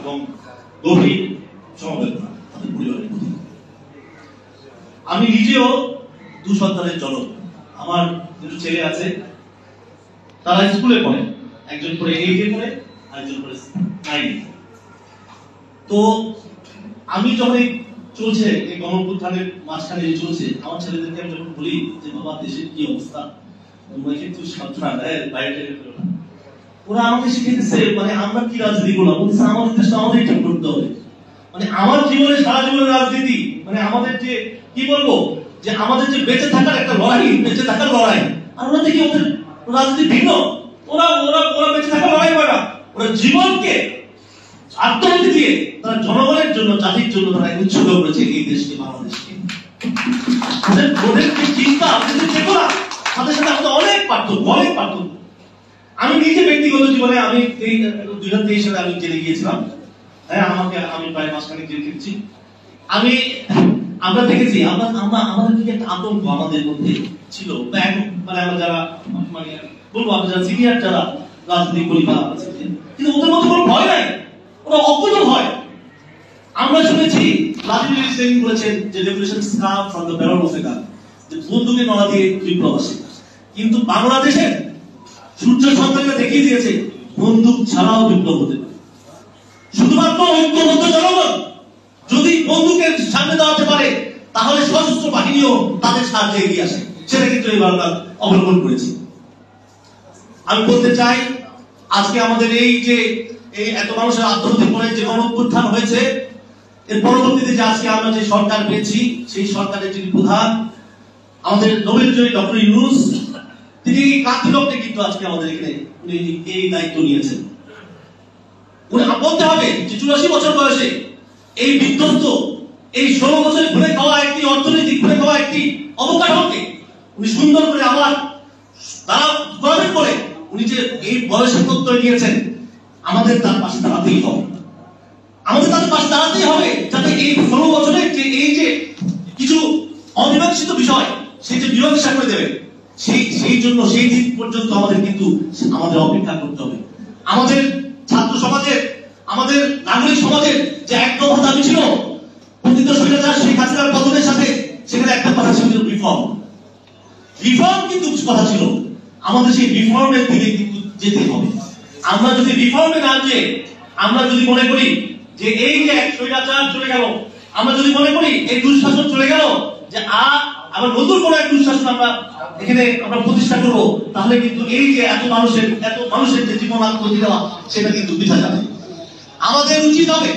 এবং গভীর সমবেদনা তাদের পরিবারের প্রতি। আমি নিজেও 2 সন্তানের জনক। আমার 2 ছেলে আছে, তারা স্কুলে পড়ে, একজন পড়ে 8-এ পড়ে, আরেকজন পড়ে 9-এ। তো আমি যখন চলছে এই গণঅভ্যুত্থানের মাঝখানে চলছে, আমার ছেলেদেরকে আমি যখন বলি যে বাবা দেশের কি অবস্থা, তোমরা কিন্তু সাবধান, বাইরে ওরা আমাকে শিখেছে মানে আমরা কি রাজনীতি করলাম, বলছে আমাদের দেশটা আমাদের ঠিক করতে হবে। মানে আমার জীবনে সারা জীবনের রাজনীতি মানে আমাদের যে কি বলবো যে আমাদের যে বেঁচে থাকার একটা লড়াই, বেঁচে থাকার লড়াই। আর ওরা দেখি ওদের রাজনীতি ভিন্ন, ওরা ওরা ওরা বেঁচে থাকার লড়াই করে না, ওরা জীবনকে আত্মহত্যা দিয়ে তারা জনগণের জন্য, জাতির জন্য তারা উৎসর্গ করেছে এই দেশকে, বাংলাদেশকে। ওদের যে চিন্তা, ওদের যে চেতনা, তাদের সাথে আমাদের অনেক পার্থক্য, অনেক পার্থক্য। আমি নিজে ব্যক্তিগত জীবনে আমি 2023 সালে আমি জেলে গিয়েছিলাম। হ্যাঁ, আমি প্রায় মাসখানেক জেল খেটেছি। আমরা দেখেছি আমাদের দিকে একটা আতঙ্ক আমাদের মধ্যে ছিল, মানে আমরা যারা মানে বলবো আমরা যারা সিনিয়র যারা রাজনীতি করি বা কিন্তু ওদের মধ্যে কোনো ভয় নাই, ওরা অকুত ভয়। আমরা শুনেছি ভ্লাদিমির লেনিন বলেছেন যে revolution come from the barrel of a gun, যে বন্দুকের নলা দিয়ে বিপ্লব আসে। কিন্তু বাংলাদেশে সূর্য সন্তানকে দেখিয়ে দিয়েছে বন্দুক ছাড়াও বিপ্লব হতে পারে। শুধুমাত্র ঐক্যবদ্ধ জনগণ যদি বন্দুকের সামনে দাঁড়াতে পারে তাহলে সশস্ত্র বাহিনীও তাদের সাহায্যে এগিয়ে আসে। সেটা কিন্তু এই বাংলা অবলম্বন করেছে। আমি বলতে চাই আজকে আমাদের এই যে এই এত মানুষের আত্মহত্যা করে যে গণঅভ্যুত্থান হয়েছে, এর পরবর্তীতে যে আজকে আমরা যে সরকার পেয়েছি, সেই সরকারের যিনি প্রধান আমাদের নোবেলজয়ী ডক্টর ইউনূস, তিনি কার্যক্রমে কিন্তু আজকে আমাদের এখানে উনি এই দায়িত্ব নিয়েছেন। উনি বলতে হবে যে 84 বছর বয়সে এই বিধ্বস্ত এই 16 বছরে ঘুরে খাওয়া একটি অর্থনীতি, ঘুরে খাওয়া একটি অবকাঠামোকে উনি সুন্দর করে আবার তারা গভর্নমেন্ট করে উনি যে এই বয়সে প্রত্যয় নিয়েছেন, আমাদের তার পাশে দাঁড়াতেই হবে। আমাদের তার পাশে দাঁড়াতেই হবে যাতে এই 16 বছরের যে এই যে কিছু অমীমাংসিত বিষয় সেই যে মীমাংসা করে দেবে, সেই জন্য সেই দিন পর্যন্ত আমাদের কিন্তু আমাদের অপেক্ষা করতে হবে। আমাদের ছাত্র সমাজের, আমাদের নাগরিক সমাজের যে এক দফা দাবি ছিল পতিত স্বৈরাচার শেখ হাসিনার পতনের সাথে, সেখানে একটা কথা ছিল রিফর্ম। রিফর্ম কিন্তু কথা ছিল, আমাদের সেই রিফর্মের দিকে কিন্তু যেতে হবে। আমরা যদি রিফর্মে না যেয়ে আমরা যদি মনে করি যে এই যে এক স্বৈরাচার চলে গেল, আমরা যদি মনে করি এই দুঃশাসন চলে গেল, যে আবার নতুন করে এক দুঃশাসন আমরা এখানে আমরা প্রতিষ্ঠা করব, তাহলে কিন্তু এই যে এত মানুষের যে জীবন আত্মহত্যা দেওয়া সেটা কিন্তু বৃথা যাবে। আমাদের উচিত হবে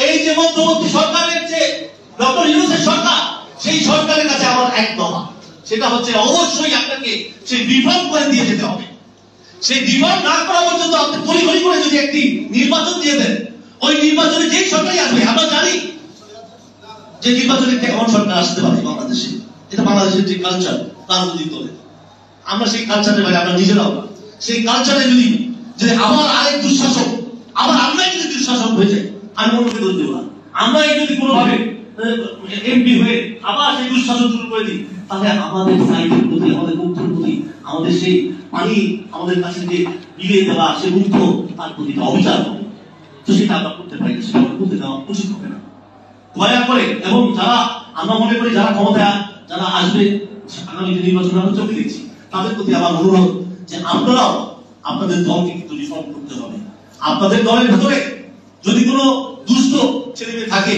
এই যে মধ্যবর্তী সরকারের যে ডক্টর ইউনূসের সরকার, সেই সরকারের কাছে আমার এক দফা, সেটা হচ্ছে অবশ্যই আপনাকে সেই রিফর্ম করে দিয়ে যেতে হবে। সেই রিফর্ম না করা পর্যন্ত আপনি তড়িঘড়ি করে যদি একটি নির্বাচন দিয়ে দেন, ওই নির্বাচনে যেই সরকারই আসবে, আমরা জানি যে নির্বাচনে কেমন সরকার আসতে পারে বাংলাদেশে, এটা বাংলাদেশের যে কালচার রাজনৈতিক দলে, আমরা সেই কালচারের বাইরে আমরা নিজেরাও সেই কালচারে যদি আবার আরেক দুঃশাসক, আবার আমরাই যদি দুঃশাসক হয়ে যায়, আমি অন্যকে দোষ দেব না, আমরাই যদি কোনোভাবে এমপি হয়ে আবার সেই দুঃশাসন শুরু করে দিই, তাহলে আমাদের সাইডের প্রতি, আমাদের মুক্তর প্রতি, আমাদের সেই পানি আমাদের কাছে যে বিলিয়ে দেওয়া সে মুক্ত, তার প্রতি অবিচার হবে। তো সেটা আমরা করতে পারি, সেটা করতে দেওয়া উচিত হবে না। দয়া করে, এবং যারা আমরা মনে করি যারা ক্ষমতায় যারা আসবে আগামী যে নির্বাচন আমরা চোখে দেখছি, তাদের প্রতি আমার অনুরোধ যে আপনারাও আপনাদের দলকে কিন্তু রিফর্ম করতে হবে। আপনাদের দলের ভেতরে যদি কোনো দুষ্ট ছেলেমেয়ে থাকে,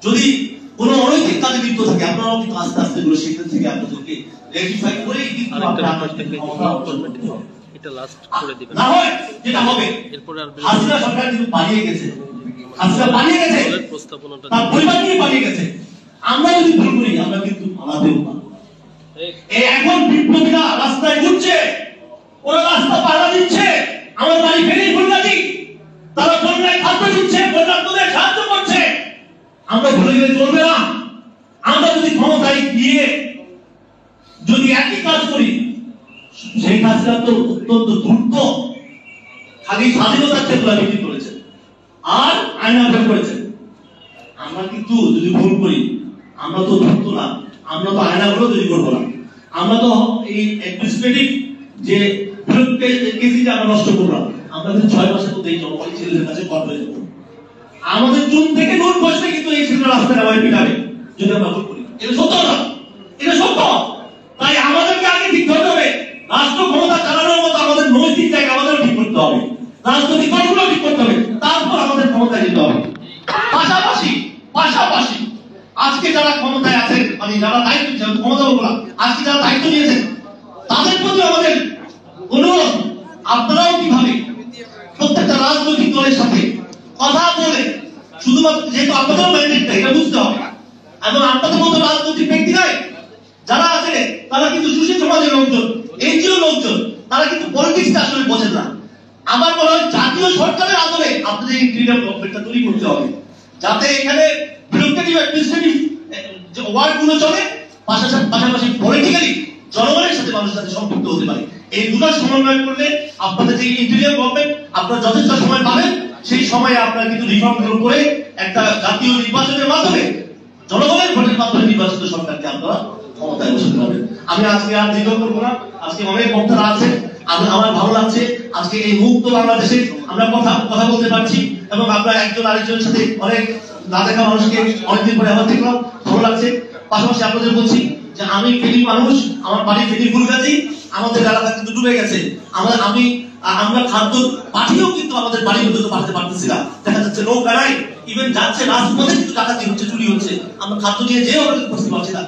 যদি কোনো অনৈতিক কাজে লিপ্ত থাকে, আপনারাও কিন্তু আস্তে আস্তে করে সেখান থেকে আপনাদেরকে রেকটিফাই করেই কিন্তু এটা লাস্ট করে দিবেন। না হয় যেটা হবে, এরপরে আর হাসিনা সরকার কিন্তু পালিয়ে গেছে, হাসিনা পালিয়ে গেছে, প্রস্তাবনাটা তার পরিবার নিয়ে পালিয়ে গেছে। আমরা যদি ভুল করি আমরা কিন্তু পালাতেও পারবো। এখন বিপ্লবীরা রাস্তায় ঘুরছে, ওরা রাস্তা পাহারা দিচ্ছে, আমার বাড়ি ফেরি ফুলগাছি, তারা বন্যায় খাদ্য দিচ্ছে, বন্যার্তদের সাহায্য করছে। আমরা ভুলে গেলে চলবে না। আমরা যদি ক্ষমতায় গিয়ে যদি একই কাজ করি, সেই কাজটা তো অত্যন্ত দ্রুত খালি স্বাধীনতার ক্ষেত্রে বিক্রি করেছে আর আইন আবেদন করেছে। আমরা কিন্তু যদি ভুল করি, আমরা তো দ্রুত না, আমরা তো আয়নাগুলো তৈরি করবো না, আমরা তো এই অ্যাডমিনিস্ট্রেটিভ যে কেসিটা আমরা নষ্ট করবো না, আমরা কিন্তু 6 মাসের মধ্যে এই জনগণের ছেলেদের কাছে কর হয়ে যাবো। আমাদের চুন থেকে নুন বসবে, কিন্তু এই ছেলেরা রাস্তায় আমায় পিটাবে যদি আমরা ভুল করি। এটা সত্য না, এটা সত্য। তাই আমাদেরকে আগে ঠিক করতে হবে, রাষ্ট্র ক্ষমতা চালানোর মতো আমাদের নৈতিক জায়গা আমাদেরও ঠিক করতে হবে, রাজনৈতিক দলগুলো ঠিক করতে হবে, তারপর আমাদের ক্ষমতায় যেতে হবে। পাশাপাশি পাশাপাশি আজকে যারা ক্ষমতায় আছেন, মানে যারা দায়িত্ব নিয়েছেন, ক্ষমতা বলবো না, আজকে যারা দায়িত্ব নিয়েছেন তাদের প্রতি আমাদের অনুরোধ, আপনারাও কিভাবে প্রত্যেকটা রাজনৈতিক দলের সাথে কথা বলে, শুধুমাত্র যেহেতু আপনাদের ম্যান্ডেট নেই এটা বুঝতে হবে, এবং আপনাদের মতো রাজনৈতিক ব্যক্তি নয় যারা আছে তারা কিন্তু সুশীল সমাজের লোকজন, এনজিও লোকজন, তারা কিন্তু পলিটিক্সটা আসলে বোঝেন না। আমার মনে হয় জাতীয় সরকারের আদলে আপনাদের ইন্টিরিয়ার গভর্নমেন্টটা তৈরি করতে হবে, যাতে এখানে বিরোধী অ্যাডমিনিস্ট্রেটিভ যে ওয়ার্ডগুলো চলে, পাশাপাশি পলিটিক্যালি জনগণের সাথে মানুষের সাথে সম্পৃক্ত হতে পারে। এই দুটো সমন্বয় করলে আপনাদের যে ইন্টিরিয়ার গভর্নমেন্ট আপনারা যথেষ্ট সময় পাবেন, সেই সময়ে আপনারা কিন্তু রিফর্মগুলো করে একটা জাতীয় নির্বাচনের মাধ্যমে, জনগণের ভোটের মাধ্যমে নির্বাচিত সরকারকে আপনারা ক্ষমতায় বসাতে পারবেন। আমি আজকে আর দীর্ঘ করবো না, আজকে অনেক বক্তারা আছে, আমার ভালো লাগছে আজকে এই মুক্ত বাংলাদেশে আমরা কথা বলতে পারছি, এবং আমরা একজন আরেকজনের সাথে অনেক না দেখা মানুষকে অনেকদিন পরে আবার দেখলাম, ভালো লাগছে। পাশাপাশি আপনাদের বলছি যে আমি ফেনী মানুষ, আমার বাড়ি ফেনী ফুলগাছি, আমাদের এলাকা কিন্তু ডুবে গেছে। আমরা খাদ্য পাঠিয়েও কিন্তু আমাদের বাড়ি পর্যন্ত পাঠাতে পারতেছি না, দেখা যাচ্ছে নৌকা নাই, ইভেন যাচ্ছে রাজপথে কিন্তু ডাকাতি হচ্ছে, চুরি হচ্ছে, আমরা খাদ্য নিয়ে যেও বুঝতে পারছি না।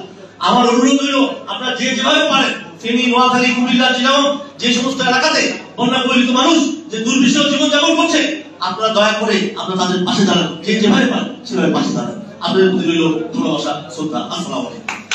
আমার অনুরোধ হইল আপনারা যে যেভাবে পারেন, ফেনী, নোয়াখালী, কুমিল্লা, চিটাগং যে সমস্ত এলাকাতে বন্যা কবলিত মানুষ যে দুর্বিষহ জীবনযাপন করছে, আপনারা দয়া করে আপনারা তাদের পাশে দাঁড়ান, যে যেভাবে পারেন সেভাবে পাশে দাঁড়ান। আপনাদের প্রতি রইল ভালোবাসা, শ্রদ্ধা। আসসালামু আলাইকুম।